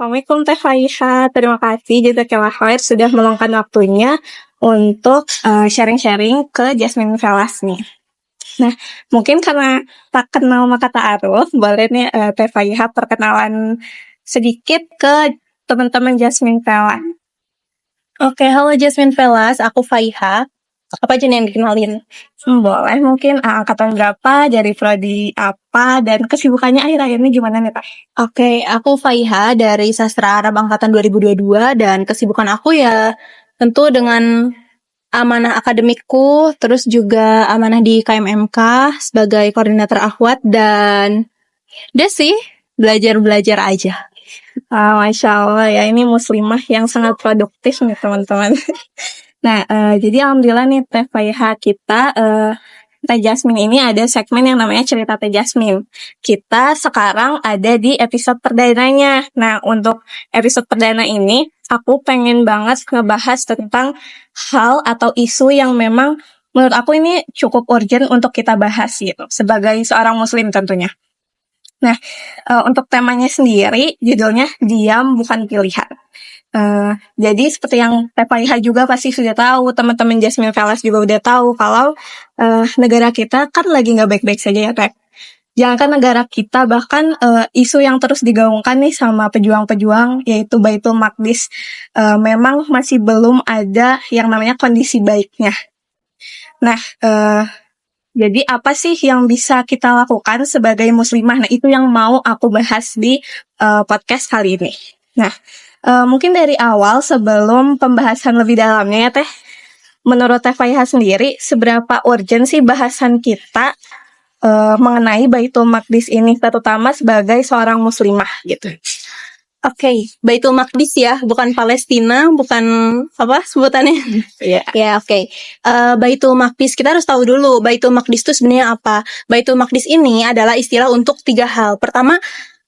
Assalamualaikum Teh Faiha, terima kasih Jazakallah khair sudah meluangkan waktunya untuk sharing-sharing ke Jasmine Velas nih. Nah, mungkin karena tak kenal maka ta'aruf, boleh nih Teh Faiha perkenalan sedikit ke teman-teman Jasmine Velas. Oke, halo Jasmine Velas, aku Faiha. Apa aja nih yang dikenalin? Boleh mungkin angkatan berapa, dari prodi apa, dan kesibukannya akhir-akhir ini gimana nih Teh? Oke, aku Faiha dari Sastra Arab Angkatan 2022 dan kesibukan aku ya tentu dengan amanah akademikku, terus juga amanah di KMMK sebagai koordinator akhwat dan udah sih, belajar-belajar aja. Masya Allah ya, ini muslimah yang sangat produktif nih teman-teman. Nah, jadi alhamdulillah nih Teh Faiha kita, Teh Jasmine ini ada segmen yang namanya Cerita Teh Jasmine. Kita sekarang ada di episode perdananya. Nah, untuk episode perdana ini, aku pengen banget ngebahas tentang hal atau isu yang memang menurut aku ini cukup urgent untuk kita bahas gitu, sebagai seorang muslim tentunya. Nah, untuk temanya sendiri, judulnya Diam Bukan Pilihan. Jadi seperti yang Teh Faiha juga pasti sudah tahu, teman-teman Jasmine Velas juga udah tahu kalau negara kita kan lagi nggak baik-baik saja ya Teh. Jangankan negara kita, bahkan isu yang terus digaungkan nih sama pejuang-pejuang yaitu Baitul Maqdis, memang masih belum ada yang namanya kondisi baiknya. Nah, jadi apa sih yang bisa kita lakukan sebagai muslimah? Nah, itu yang mau aku bahas di podcast kali ini. Nah, mungkin dari awal sebelum pembahasan lebih dalamnya ya Teh, menurut Teh Faiha sendiri, seberapa urgent sih bahasan kita mengenai Baitul Maqdis ini, terutama sebagai seorang muslimah gitu? Oke, Baitul Maqdis ya, bukan Palestina, bukan apa sebutannya? Iya. Ya, oke. Baitul Maqdis, kita harus tahu dulu Baitul Maqdis itu sebenarnya apa. Baitul Maqdis ini adalah istilah untuk 3 hal. Pertama,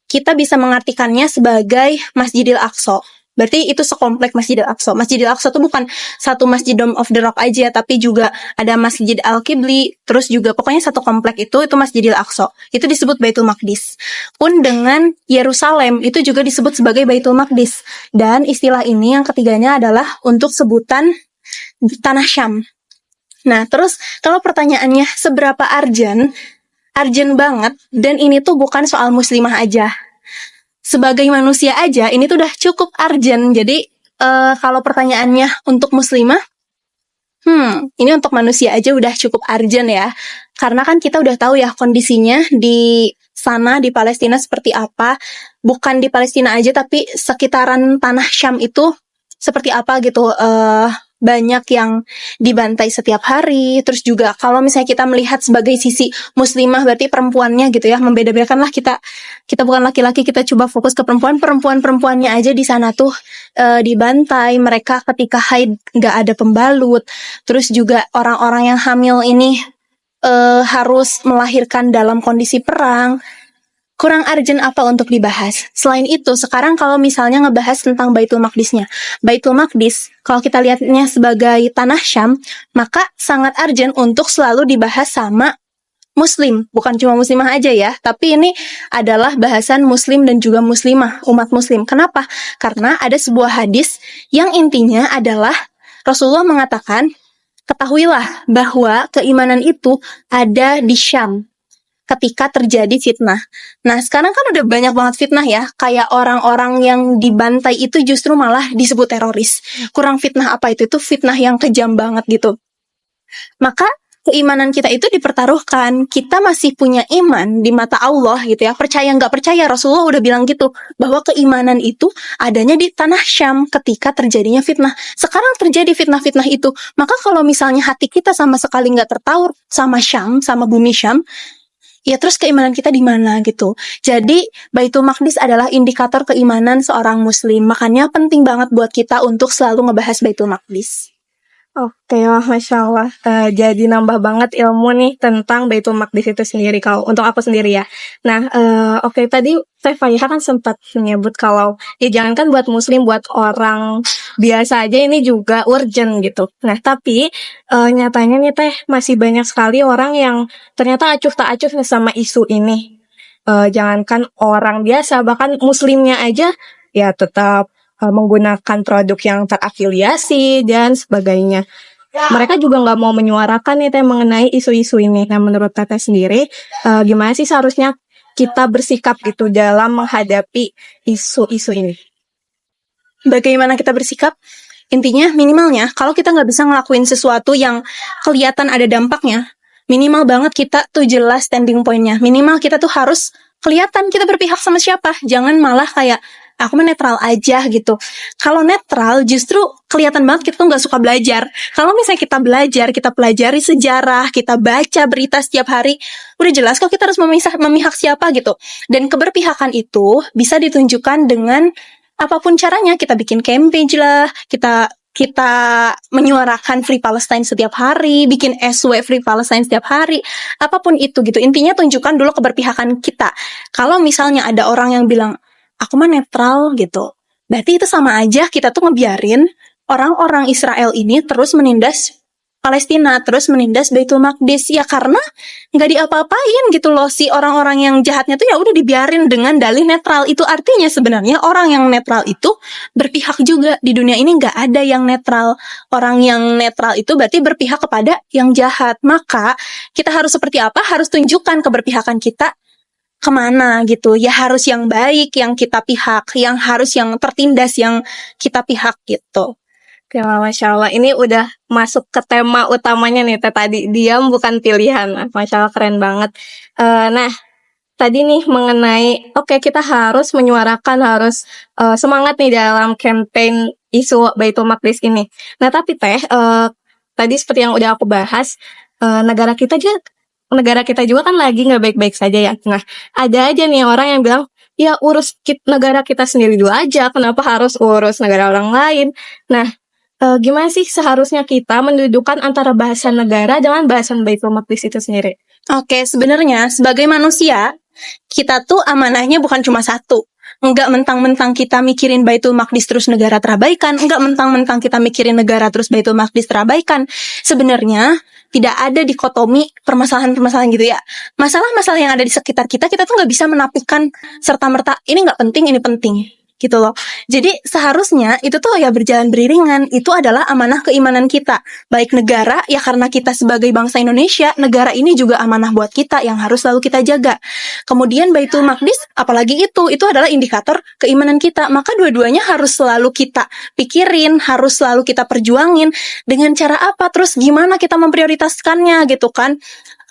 kita bisa mengartikannya sebagai Masjidil Aqsa. Berarti itu sekomplek Masjidil Aqsa. Masjidil Aqsa itu bukan satu Masjid Dome of the Rock aja, tapi juga ada Masjid Al-Qibli, terus juga pokoknya satu komplek itu Masjidil Aqsa. Itu disebut Baitul Maqdis. Pun dengan Yerusalem itu juga disebut sebagai Baitul Maqdis. Dan istilah ini yang ketiganya adalah untuk sebutan Tanah Syam. Nah, terus kalau pertanyaannya seberapa urgent banget, dan ini tuh bukan soal muslimah aja. Sebagai manusia aja, ini tuh udah cukup urgent. Jadi, kalau pertanyaannya untuk muslimah, ini untuk manusia aja udah cukup urgent ya. Karena kan kita udah tahu ya kondisinya di sana, di Palestina seperti apa. Bukan di Palestina aja, tapi sekitaran Tanah Syam itu seperti apa gitu. Banyak yang dibantai setiap hari. Terus juga kalau misalnya kita melihat sebagai sisi muslimah, berarti perempuannya gitu ya, membeda-bedakanlah kita bukan laki-laki, kita coba fokus ke perempuannya aja di sana tuh dibantai, mereka ketika haid nggak ada pembalut. Terus juga orang-orang yang hamil ini harus melahirkan dalam kondisi perang. Kurang urgent apa untuk dibahas? Selain itu, sekarang kalau misalnya ngebahas tentang Baitul Maqdisnya. Baitul Maqdis, kalau kita lihatnya sebagai Tanah Syam, maka sangat urgent untuk selalu dibahas sama muslim. Bukan cuma muslimah aja ya, tapi ini adalah bahasan muslim dan juga muslimah, umat muslim. Kenapa? Karena ada sebuah hadis yang intinya adalah Rasulullah mengatakan, ketahuilah bahwa keimanan itu ada di Syam ketika terjadi fitnah. Nah, sekarang kan udah banyak banget fitnah ya. Kayak orang-orang yang dibantai itu justru malah disebut teroris. Kurang fitnah apa itu? Itu fitnah yang kejam banget gitu. Maka keimanan kita itu dipertaruhkan. Kita masih punya iman di mata Allah gitu ya. Percaya nggak percaya, Rasulullah udah bilang gitu. Bahwa keimanan itu adanya di Tanah Syam ketika terjadinya fitnah. Sekarang terjadi fitnah-fitnah itu. Maka kalau misalnya hati kita sama sekali nggak tertaur sama Syam, sama bumi Syam, ya terus keimanan kita di mana gitu. Jadi Baitul Maqdis adalah indikator keimanan seorang muslim. Makanya penting banget buat kita untuk selalu ngebahas Baitul Maqdis. Oke, wah Masya Allah. Jadi nambah banget ilmu nih tentang Baitul Maqdis itu sendiri kalau untuk aku sendiri ya. Nah, oke, tadi Teh Faiha kan sempat menyebut kalau ya jangankan buat muslim, buat orang biasa aja ini juga urgent gitu. Nah, tapi nyatanya nih Teh, masih banyak sekali orang yang ternyata acuh tak acuh sama isu ini. Jangankan orang biasa, bahkan muslimnya aja ya tetap menggunakan produk yang terafiliasi dan sebagainya. Mereka juga nggak mau menyuarakan nih Teh mengenai isu-isu ini. Nah, menurut Teteh sendiri, gimana sih seharusnya kita bersikap gitu dalam menghadapi isu-isu ini? Bagaimana kita bersikap? Intinya minimalnya kalau kita nggak bisa ngelakuin sesuatu yang kelihatan ada dampaknya, minimal banget kita tuh jelas standing point-nya. Minimal kita tuh harus kelihatan kita berpihak sama siapa. Jangan malah kayak aku mah netral aja gitu. Kalau netral justru kelihatan banget kita tuh nggak suka belajar. Kalau misalnya kita belajar, kita pelajari sejarah, kita baca berita setiap hari, udah jelas kok kita harus memihak siapa gitu. Dan keberpihakan itu bisa ditunjukkan dengan apapun caranya. Kita bikin campaign lah, kita menyuarakan Free Palestine setiap hari, bikin SW Free Palestine setiap hari, apapun itu gitu. Intinya tunjukkan dulu keberpihakan kita. Kalau misalnya ada orang yang bilang, aku mah netral gitu, berarti itu sama aja kita tuh ngebiarin orang-orang Israel ini terus menindas Palestina, terus menindas Baitul Maqdis. Ya karena nggak diapa-apain gitu loh, si orang-orang yang jahatnya tuh ya udah dibiarin dengan dalih netral. Itu artinya sebenarnya orang yang netral itu berpihak juga. Di dunia ini nggak ada yang netral. Orang yang netral itu berarti berpihak kepada yang jahat. Maka kita harus seperti apa? Harus tunjukkan keberpihakan kita kemana gitu. Ya harus yang baik yang kita pihak, yang harus yang tertindas yang kita pihak gitu. Oke, Masya Allah. Ini udah masuk ke tema utamanya nih, Teh. Tadi, diam bukan pilihan. Masya Allah, keren banget. Nah, tadi nih mengenai, oke, kita harus menyuarakan, harus semangat nih dalam campaign isu Baitul Maqdis ini. Nah, tapi Teh, tadi seperti yang udah aku bahas, negara kita juga kan lagi nggak baik-baik saja ya. Nah, ada aja nih orang yang bilang, ya urus negara kita sendiri dulu aja, kenapa harus urus negara orang lain? Nah, gimana sih seharusnya kita mendudukan antara bahasan negara dengan bahasan Baitul Maqdis itu sendiri? Oke, sebenarnya sebagai manusia, kita tuh amanahnya bukan cuma satu. Enggak mentang-mentang kita mikirin Baitul Maqdis terus negara terabaikan, enggak mentang-mentang kita mikirin negara terus Baitul Maqdis terabaikan. Sebenarnya tidak ada dikotomi permasalahan-permasalahan gitu ya. Masalah-masalah yang ada di sekitar kita tuh nggak bisa menafikan serta-merta ini nggak penting, ini penting gitu loh. Jadi seharusnya itu tuh ya berjalan beriringan. Itu adalah amanah keimanan kita. Baik negara, ya karena kita sebagai bangsa Indonesia, negara ini juga amanah buat kita yang harus selalu kita jaga. Kemudian Baitul Maqdis, apalagi itu adalah indikator keimanan kita. Maka dua-duanya harus selalu kita pikirin, harus selalu kita perjuangin. Dengan cara apa? Terus gimana kita memprioritaskannya gitu kan?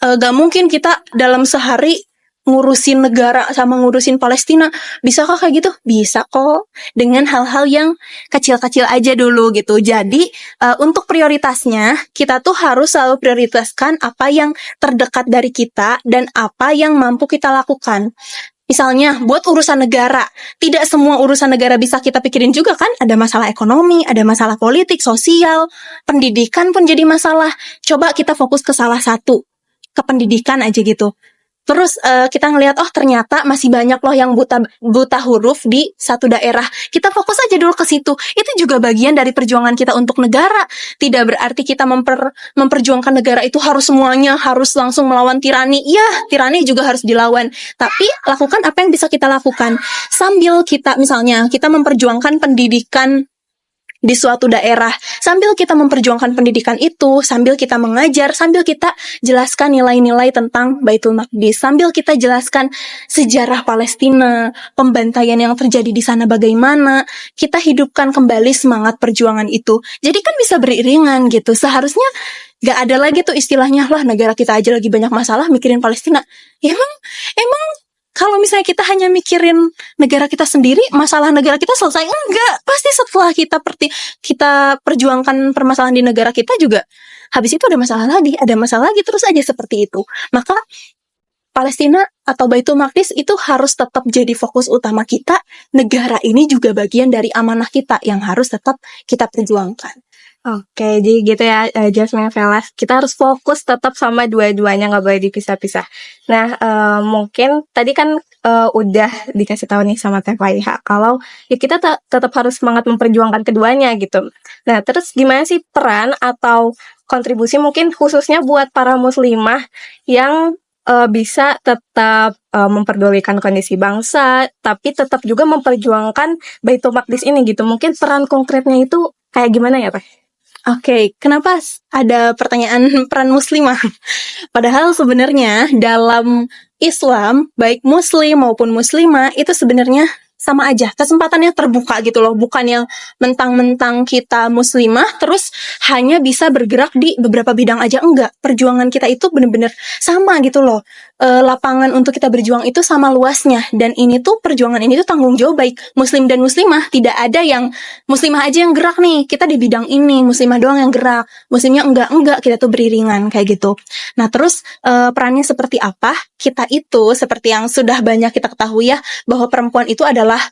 Gak mungkin kita dalam sehari ngurusin negara sama ngurusin Palestina. Bisakah kayak gitu? Bisa kok. Dengan hal-hal yang kecil-kecil aja dulu gitu. Jadi untuk prioritasnya kita tuh harus selalu prioritaskan apa yang terdekat dari kita dan apa yang mampu kita lakukan. Misalnya buat urusan negara, tidak semua urusan negara bisa kita pikirin juga kan. Ada masalah ekonomi, ada masalah politik, sosial, pendidikan pun jadi masalah. Coba kita fokus ke salah satu, ke pendidikan aja gitu. Terus kita ngelihat oh ternyata masih banyak loh yang buta huruf di satu daerah. Kita fokus aja dulu ke situ. Itu juga bagian dari perjuangan kita untuk negara. Tidak berarti kita memperjuangkan negara itu harus semuanya harus langsung melawan tirani. Iya, tirani juga harus dilawan. Tapi lakukan apa yang bisa kita lakukan. Sambil kita misalnya kita memperjuangkan pendidikan di suatu daerah, sambil kita memperjuangkan pendidikan itu, sambil kita mengajar, sambil kita jelaskan nilai-nilai tentang Baitul Maqdis, sambil kita jelaskan sejarah Palestina, pembantaian yang terjadi di sana bagaimana, kita hidupkan kembali semangat perjuangan itu. Jadi kan bisa beriringan gitu. Seharusnya gak ada lagi tuh istilahnya, lah negara kita aja lagi banyak masalah mikirin Palestina. Emang kalau misalnya kita hanya mikirin negara kita sendiri, masalah negara kita selesai? Enggak. Pasti setelah kita perjuangkan permasalahan di negara kita juga, habis itu ada masalah lagi, terus aja seperti itu. Maka Palestina atau Baitul Maqdis itu harus tetap jadi fokus utama kita. Negara ini juga bagian dari amanah kita yang harus tetap kita perjuangkan. Oke, jadi gitu ya Jasmine Velas. Kita harus fokus tetap sama dua-duanya, nggak boleh dipisah-pisah. Nah, mungkin tadi kan udah dikasih tahu nih sama Teh Faiha kalau ya kita tetap harus semangat memperjuangkan keduanya gitu. Nah, terus gimana sih peran atau kontribusi mungkin khususnya buat para muslimah yang bisa tetap memperdulikan kondisi bangsa, tapi tetap juga memperjuangkan Baitul Maqdis ini gitu. Mungkin peran konkretnya itu kayak gimana ya, Teh? Oke, kenapa ada pertanyaan peran muslimah? Padahal sebenarnya dalam Islam, baik muslim maupun muslimah itu sebenarnya sama aja. Kesempatannya terbuka gitu loh, bukan yang mentang-mentang kita muslimah terus hanya bisa bergerak di beberapa bidang aja, enggak. Perjuangan kita itu bener-bener sama gitu loh. Lapangan untuk kita berjuang itu sama luasnya, dan ini tuh perjuangan ini tuh tanggung jawab baik muslim dan muslimah. Tidak ada yang muslimah aja yang gerak nih, kita di bidang ini, muslimah doang yang gerak, muslimnya enggak, kita tuh beriringan kayak gitu. Nah terus perannya seperti apa? Kita itu seperti yang sudah banyak kita ketahui ya, bahwa perempuan itu adalah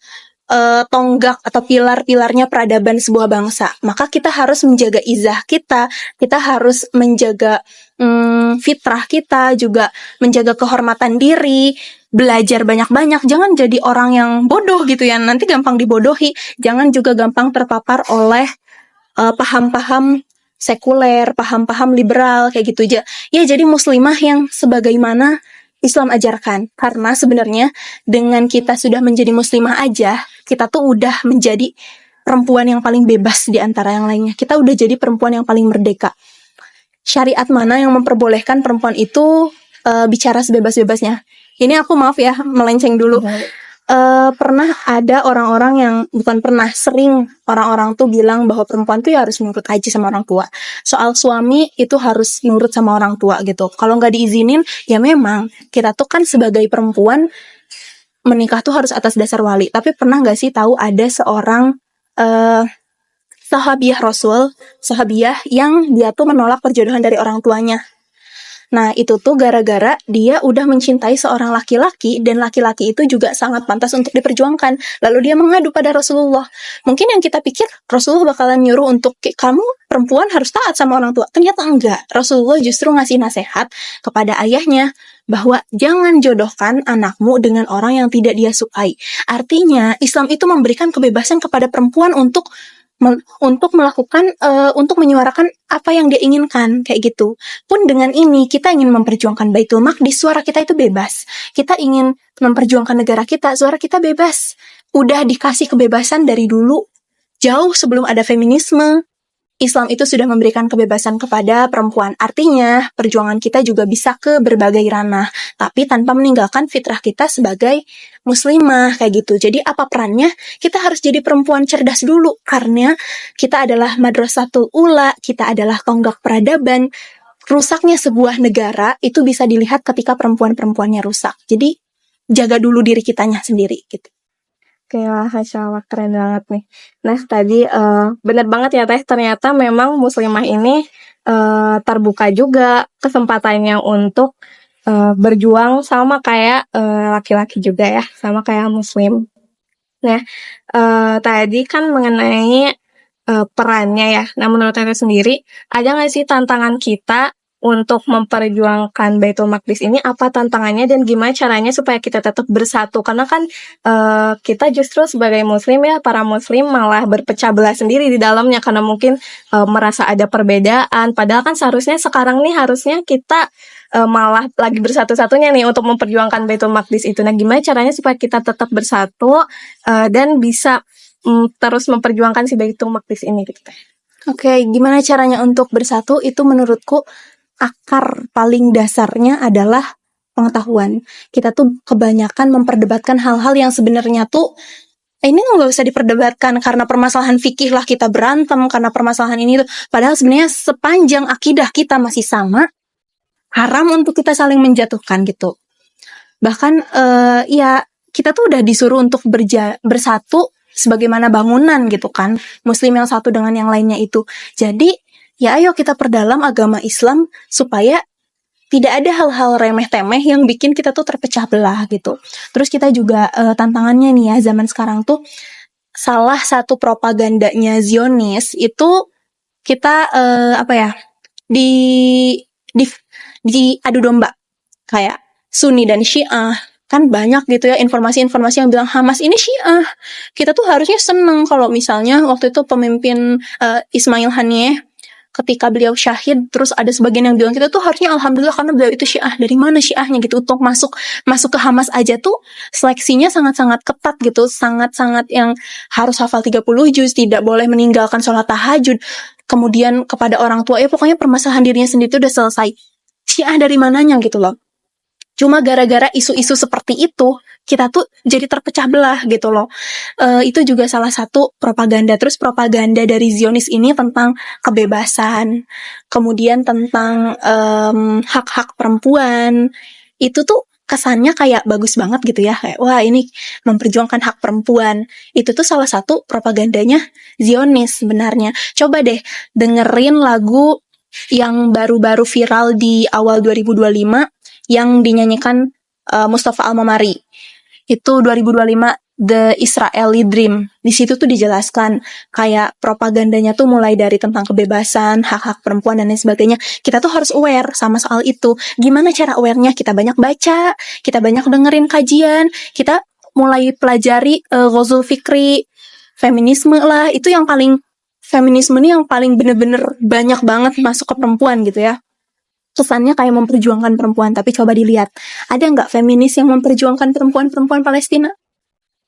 tonggak atau pilar-pilarnya peradaban sebuah bangsa. Maka kita harus menjaga izah kita harus menjaga fitrah kita, juga menjaga kehormatan diri, belajar banyak-banyak, jangan jadi orang yang bodoh gitu ya, nanti gampang dibodohi, jangan juga gampang terpapar oleh paham-paham sekuler, paham-paham liberal kayak gitu aja. Ya jadi muslimah yang sebagaimana Islam ajarkan. Karena sebenarnya dengan kita sudah menjadi muslimah aja, kita tuh udah menjadi perempuan yang paling bebas di antara yang lainnya. Kita udah jadi perempuan yang paling merdeka. Syariat mana yang memperbolehkan perempuan itu bicara sebebas-bebasnya? Ini aku maaf ya, melenceng dulu. Pernah ada orang-orang yang, bukan pernah, sering orang-orang tuh bilang bahwa perempuan tuh ya harus nurut aja sama orang tua. Soal suami itu harus nurut sama orang tua gitu. Kalau nggak diizinin, ya memang kita tuh kan sebagai perempuan menikah tuh harus atas dasar wali. Tapi pernah nggak sih tahu ada seorang sahabiah yang dia tuh menolak perjodohan dari orang tuanya. Nah, itu tuh gara-gara dia udah mencintai seorang laki-laki, dan laki-laki itu juga sangat pantas untuk diperjuangkan. Lalu dia mengadu pada Rasulullah. Mungkin yang kita pikir Rasulullah bakalan nyuruh untuk kamu perempuan harus taat sama orang tua. Ternyata enggak. Rasulullah justru ngasih nasihat kepada ayahnya bahwa jangan jodohkan anakmu dengan orang yang tidak dia sukai. Artinya, Islam itu memberikan kebebasan kepada perempuan untuk melakukan, untuk menyuarakan apa yang dia inginkan, kayak gitu. Pun dengan ini, kita ingin memperjuangkan Baitul Maqdis, suara kita itu bebas. Kita ingin memperjuangkan negara kita, suara kita bebas. Udah dikasih kebebasan dari dulu, jauh sebelum ada feminisme. Islam itu sudah memberikan kebebasan kepada perempuan. Artinya, perjuangan kita juga bisa ke berbagai ranah, tapi tanpa meninggalkan fitrah kita sebagai muslimah, kayak gitu. Jadi apa perannya? Kita harus jadi perempuan cerdas dulu, karena kita adalah madrasatul ula, kita adalah tonggak peradaban. Rusaknya sebuah negara itu bisa dilihat ketika perempuan-perempuannya rusak. Jadi jaga dulu diri kitanya sendiri gitu. Oke lah, Masya Allah, keren banget nih. Nah, tadi bener banget ya Teh, ternyata memang muslimah ini terbuka juga kesempatannya untuk berjuang sama kayak laki-laki juga ya, sama kayak muslim. Nah, tadi kan mengenai perannya ya. Nah, menurut Teh sendiri, ada nggak sih tantangan kita untuk memperjuangkan Baitul Maqdis ini? Apa tantangannya dan gimana caranya supaya kita tetap bersatu? Karena kan kita justru sebagai muslim ya, para muslim malah berpecah belah sendiri di dalamnya karena mungkin merasa ada perbedaan. Padahal kan seharusnya sekarang nih harusnya kita malah lagi bersatu-satunya nih untuk memperjuangkan Baitul Maqdis itu. Nah, gimana caranya supaya kita tetap bersatu dan bisa terus memperjuangkan si Baitul Maqdis ini gitu Teh? Oke, gimana caranya untuk bersatu? Itu menurutku akar paling dasarnya adalah pengetahuan. Kita tuh kebanyakan memperdebatkan hal-hal yang sebenarnya tuh ini nggak usah diperdebatkan, karena permasalahan fikih lah kita berantem, karena permasalahan ini tuh. Padahal sebenarnya sepanjang akidah kita masih sama, haram untuk kita saling menjatuhkan gitu. Bahkan ya kita tuh udah disuruh untuk bersatu sebagaimana bangunan gitu kan, muslim yang satu dengan yang lainnya itu. Jadi ya ayo kita perdalam agama Islam supaya tidak ada hal-hal remeh-temeh yang bikin kita tuh terpecah belah gitu. Terus kita juga tantangannya nih ya, zaman sekarang tuh salah satu propagandanya Zionis itu kita apa ya, di adu domba kayak Sunni dan Syiah. Kan banyak gitu ya informasi-informasi yang bilang Hamas ini Syiah. Kita tuh harusnya seneng kalau misalnya waktu itu pemimpin Ismail Haniyeh ketika beliau syahid, terus ada sebagian yang bilang kita tuh harusnya alhamdulillah karena beliau itu Syiah. Dari mana Syiahnya gitu? Untuk masuk ke Hamas aja tuh seleksinya sangat-sangat ketat gitu, sangat-sangat yang harus hafal 30 juz, tidak boleh meninggalkan sholat tahajud. Kemudian kepada orang tua, ya pokoknya permasalahan dirinya sendiri itu udah selesai. Syiah dari mananya gitu loh. Cuma gara-gara isu-isu seperti itu, kita tuh jadi terpecah belah gitu loh. Itu juga salah satu propaganda. Terus propaganda dari Zionis ini tentang kebebasan, kemudian tentang hak-hak perempuan. Itu tuh kesannya kayak bagus banget gitu ya. Kayak, wah ini memperjuangkan hak perempuan. Itu tuh salah satu propagandanya Zionis sebenarnya. Coba deh dengerin lagu yang baru-baru viral di awal 2025 yang dinyanyikan Mustafa Al-Mamari. Itu 2025 The Israeli Dream. Di situ tuh dijelaskan kayak propagandanya tuh mulai dari tentang kebebasan, hak-hak perempuan dan lain sebagainya. Kita tuh harus aware sama soal itu. Gimana cara aware-nya? Kita banyak baca, kita banyak dengerin kajian, kita mulai pelajari Ghazul Fikri, feminisme lah. Itu yang paling, feminisme ini yang paling bener-bener banyak banget masuk ke perempuan gitu ya. Kesannya kayak memperjuangkan perempuan, tapi coba dilihat, ada nggak feminis yang memperjuangkan perempuan-perempuan Palestina?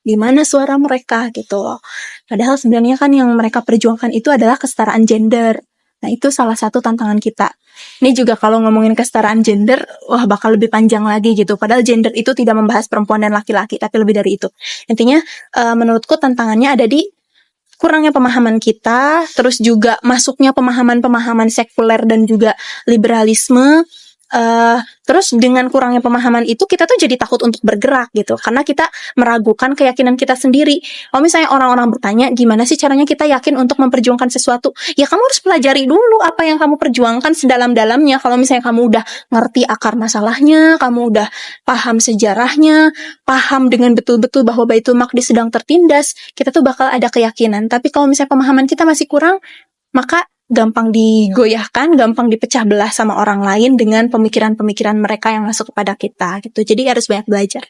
Di mana suara mereka gitu loh. Padahal sebenarnya kan yang mereka perjuangkan itu adalah kesetaraan gender. Nah itu salah satu tantangan kita. Ini juga kalau ngomongin kesetaraan gender, wah bakal lebih panjang lagi gitu. Padahal gender itu tidak membahas perempuan dan laki-laki, tapi lebih dari itu. Intinya menurutku tantangannya ada di kurangnya pemahaman kita, terus juga masuknya pemahaman-pemahaman sekuler dan juga liberalisme. Terus dengan kurangnya pemahaman itu kita tuh jadi takut untuk bergerak gitu, karena kita meragukan keyakinan kita sendiri. Kalau misalnya orang-orang bertanya gimana sih caranya kita yakin untuk memperjuangkan sesuatu, ya kamu harus pelajari dulu apa yang kamu perjuangkan sedalam-dalamnya. Kalau misalnya kamu udah ngerti akar masalahnya, kamu udah paham sejarahnya, paham dengan betul-betul bahwa Baitul Maqdis sedang tertindas, kita tuh bakal ada keyakinan. Tapi kalau misalnya pemahaman kita masih kurang, maka gampang digoyahkan, gampang dipecah belah sama orang lain dengan pemikiran-pemikiran mereka yang masuk kepada kita gitu. Jadi harus banyak belajar.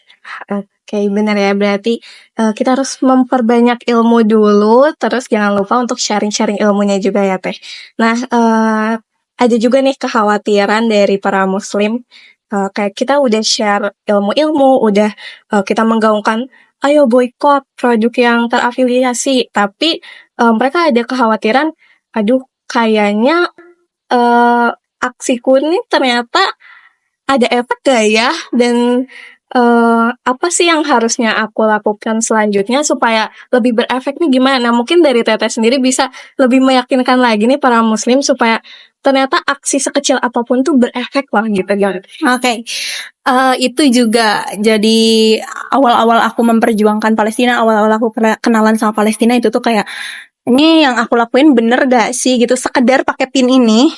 Oke, benar ya. Berarti kita harus memperbanyak ilmu dulu, terus jangan lupa untuk sharing-sharing ilmunya juga ya, Teh. Nah, ada juga nih kekhawatiran dari para muslim. Kayak kita udah share ilmu-ilmu, udah kita menggaungkan, ayo boykot produk yang terafiliasi. Tapi mereka ada kekhawatiran, aduh, kayaknya aksiku ini ternyata ada efek gak ya? Dan apa sih yang harusnya aku lakukan selanjutnya supaya lebih berefek nih gimana? Nah, mungkin dari Teteh sendiri bisa lebih meyakinkan lagi nih para muslim supaya ternyata aksi sekecil apapun tuh berefek lah gitu kan. Oke. Itu juga jadi awal-awal aku memperjuangkan Palestina, awal-awal aku kenalan sama Palestina itu tuh kayak, ini yang aku lakuin bener gak sih gitu. Sekedar pakai pin ini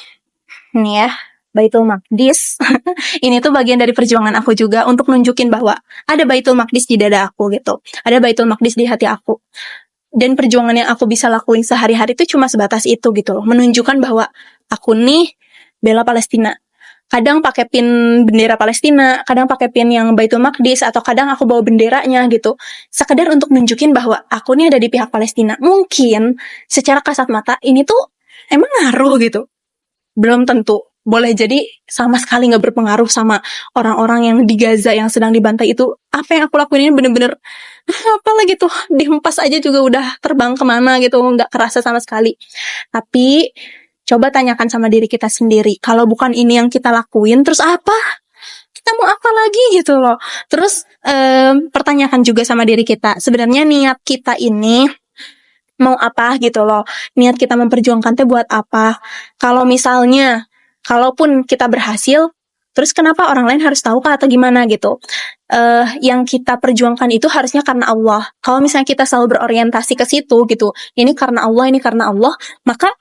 ya, Baitul Maqdis. Ini tuh bagian dari perjuangan aku juga untuk nunjukin bahwa ada Baitul Maqdis di dada aku gitu, ada Baitul Maqdis di hati aku. Dan perjuangan yang aku bisa lakuin sehari-hari itu cuma sebatas itu gitu loh, menunjukkan bahwa aku nih bela Palestina. Kadang pakai pin bendera Palestina, kadang pakai pin yang Baitul Maqdis, atau kadang aku bawa benderanya gitu. Sekedar untuk nunjukin bahwa aku nih ada di pihak Palestina. Mungkin secara kasat mata ini tuh emang ngaruh gitu. Belum tentu. Boleh jadi sama sekali gak berpengaruh sama orang-orang yang di Gaza yang sedang dibantai itu. Apa yang aku lakuin ini bener-bener apalah gitu, dihempas aja juga udah terbang kemana gitu, gak kerasa sama sekali. Tapi coba tanyakan sama diri kita sendiri, kalau bukan ini yang kita lakuin, terus apa? Kita mau apa lagi gitu loh. Terus pertanyakan juga sama diri kita, sebenarnya niat kita ini mau apa gitu loh. Niat kita memperjuangkan teh buat apa? Kalau misalnya, kalaupun kita berhasil, terus kenapa orang lain harus tahu kah atau gimana gitu? Yang kita perjuangkan itu harusnya karena Allah. Kalau misalnya kita selalu berorientasi ke situ gitu, ini karena Allah, ini karena Allah, maka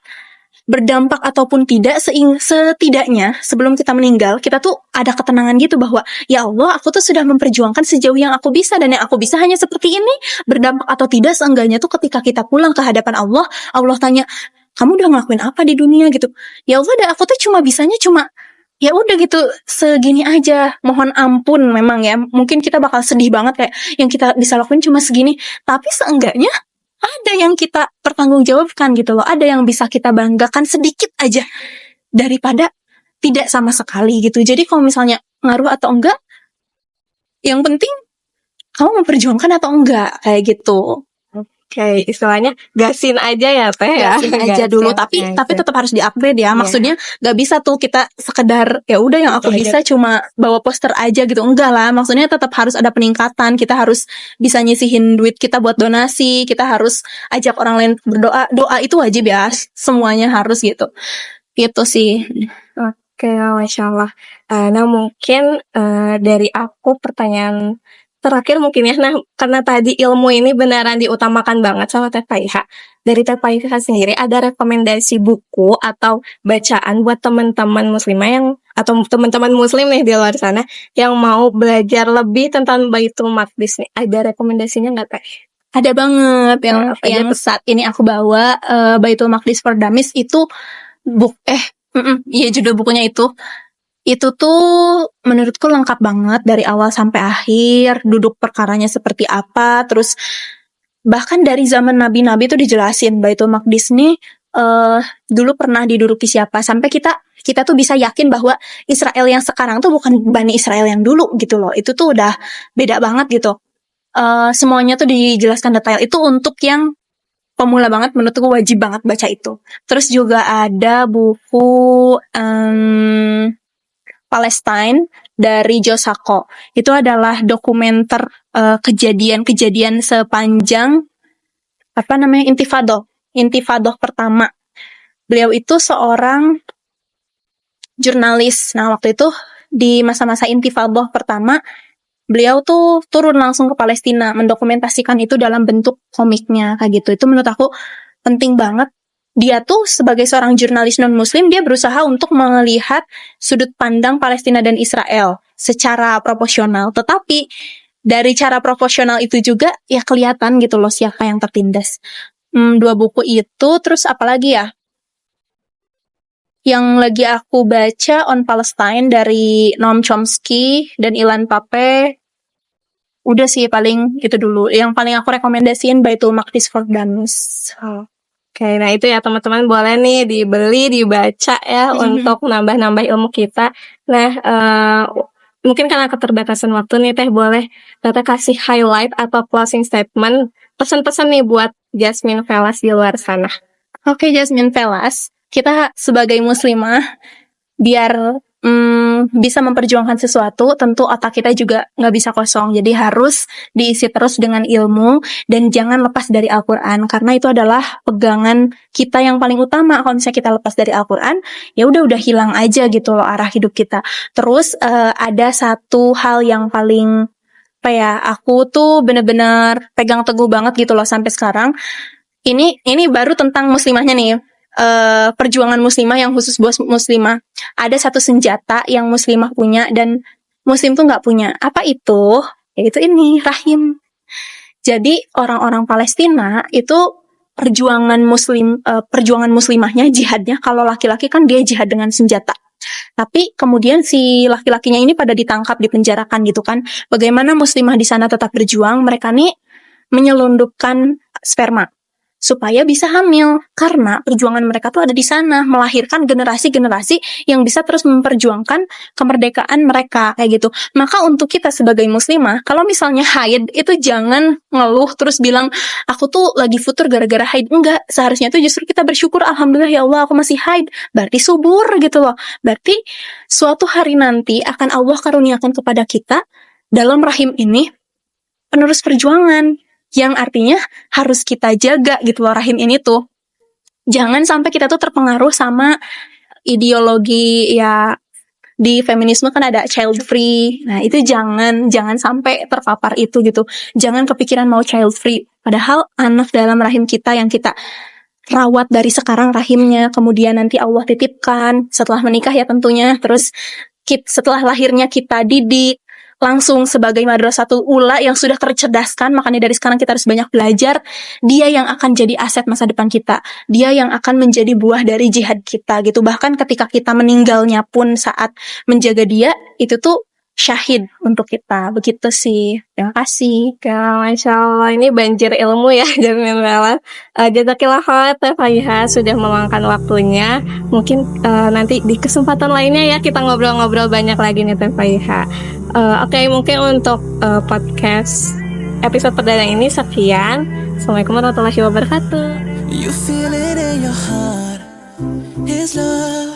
berdampak ataupun tidak, setidaknya sebelum kita meninggal, kita tuh ada ketenangan gitu bahwa ya Allah, aku tuh sudah memperjuangkan sejauh yang aku bisa, dan yang aku bisa hanya seperti ini. Berdampak atau tidak, seenggaknya tuh ketika kita pulang ke hadapan Allah, Allah tanya, kamu udah ngelakuin apa di dunia gitu? Ya Allah, aku tuh bisanya cuma ya udah gitu, segini aja. Mohon ampun memang ya, mungkin kita bakal sedih banget kayak yang kita bisa lakuin cuma segini, tapi seenggaknya ada yang kita pertanggungjawabkan gitu loh, ada yang bisa kita banggakan sedikit aja daripada tidak sama sekali gitu. Jadi kalau misalnya ngaruh atau enggak, yang penting kamu memperjuangkan atau enggak, kayak gitu. Oke, istilahnya gasin aja ya Teh ya. Gasin aja dulu, tapi tetap harus di-upgrade ya. Maksudnya nggak bisa tuh kita sekedar ya udah yang aku bisa cuma bawa poster aja gitu. Enggak lah, maksudnya tetap harus ada peningkatan. Kita harus bisa nyisihin duit kita buat donasi, kita harus ajak orang lain berdoa. Doa itu wajib ya, semuanya harus gitu. Gitu sih. Oke, Masya Allah. Nah mungkin dari aku pertanyaan terakhir mungkin ya. Nah karena tadi ilmu ini beneran diutamakan banget sama Teh Faiha. Dari Teh Faiha sendiri ada rekomendasi buku atau bacaan buat teman-teman muslimah yang atau teman-teman muslim nih di luar sana yang mau belajar lebih tentang Baitul Maqdis nih. Ada rekomendasinya nggak Teh? Ada banget yang Apa aja yang tuh? saat ini aku bawa, Baitul Maqdis for Dummies itu iya judul bukunya itu. Itu tuh menurutku lengkap banget dari awal sampai akhir, duduk perkaranya seperti apa, terus bahkan dari zaman nabi-nabi tuh dijelasin Baitul Maqdis nih dulu pernah diduduki siapa, sampai kita tuh bisa yakin bahwa Israel yang sekarang tuh bukan Bani Israel yang dulu gitu loh. Itu tuh udah beda banget gitu. Semuanya tuh dijelaskan detail. Itu untuk yang pemula banget, menurutku wajib banget baca itu. Terus juga ada buku Palestine dari Joe Sacco. Itu adalah dokumenter kejadian-kejadian sepanjang Intifadah pertama. Beliau itu seorang jurnalis. Nah, waktu itu di masa-masa Intifadah pertama, beliau tuh turun langsung ke Palestina, mendokumentasikan itu dalam bentuk komiknya kayak gitu. Itu menurut aku penting banget. Dia tuh sebagai seorang jurnalis non-muslim, dia berusaha untuk melihat sudut pandang Palestina dan Israel secara proporsional. Tetapi dari cara proporsional itu juga ya kelihatan gitu loh siapa yang tertindas. 2 buku itu, terus apalagi ya? Yang lagi aku baca On Palestine dari Noam Chomsky dan Ilan Pappé. Udah sih paling itu dulu. Yang paling aku rekomendasiin Baitul Maqdis for Dummies. Oke, nah itu ya teman-teman boleh nih dibeli, dibaca ya untuk nambah-nambah ilmu kita. Nah, mungkin karena keterbatasan waktu nih Teh, boleh Teh kasih highlight atau closing statement, pesan-pesan nih buat Jasmine Velas di luar sana. Oke, Jasmine Velas, kita sebagai muslimah biar bisa memperjuangkan sesuatu, tentu otak kita juga nggak bisa kosong. Jadi harus diisi terus dengan ilmu dan jangan lepas dari Al-Quran, karena itu adalah pegangan kita yang paling utama. Kalau misalnya kita lepas dari Al-Quran, ya udah hilang aja gitu loh arah hidup kita. Terus ada satu hal yang paling aku tuh bener-bener pegang teguh banget gitu loh sampai sekarang. Ini baru tentang muslimahnya nih. Perjuangan muslimah yang khusus buat muslimah. Ada satu senjata yang muslimah punya dan muslim tuh nggak punya. Apa itu? Yaitu ini, rahim. Jadi orang-orang Palestina itu perjuangan muslimahnya, jihadnya, kalau laki-laki kan dia jihad dengan senjata. Tapi kemudian si laki-lakinya ini pada ditangkap, dipenjarakan gitu kan. Bagaimana muslimah di sana tetap berjuang? Mereka nih menyelundupkan sperma supaya bisa hamil, karena perjuangan mereka tuh ada di sana, melahirkan generasi-generasi yang bisa terus memperjuangkan kemerdekaan mereka kayak gitu. Maka untuk kita sebagai muslimah, kalau misalnya haid itu jangan ngeluh terus bilang aku tuh lagi futur gara-gara haid. Enggak, seharusnya itu justru kita bersyukur, alhamdulillah ya Allah aku masih haid, berarti subur gitu loh. Berarti suatu hari nanti akan Allah karuniakan kepada kita dalam rahim ini penerus perjuangan, yang artinya harus kita jaga gitu loh rahim ini tuh. Jangan sampai kita tuh terpengaruh sama ideologi ya, di feminisme kan ada child free. Nah, itu jangan sampai terpapar itu gitu. Jangan kepikiran mau child free. Padahal anak dalam rahim kita yang kita rawat dari sekarang rahimnya, kemudian nanti Allah titipkan setelah menikah ya tentunya. Terus setelah lahirnya kita didik langsung sebagai madrasatul ula yang sudah tercerdaskan. Makanya dari sekarang kita harus banyak belajar. Dia yang akan jadi aset masa depan kita, dia yang akan menjadi buah dari jihad kita gitu. Bahkan ketika kita meninggalnya pun saat menjaga dia, itu tuh syahid untuk kita. Begitu sih. Terima kasih. Masya Allah, ini banjir ilmu ya Jasmine Bella. Jazakillah khair Teh Faiha sudah meluangkan waktunya. Mungkin nanti di kesempatan lainnya ya kita ngobrol-ngobrol banyak lagi nih Teh Faiha. Oke, mungkin untuk podcast episode perdana ini sekian. Assalamualaikum warahmatullahi wabarakatuh. You feel it in your heart, His love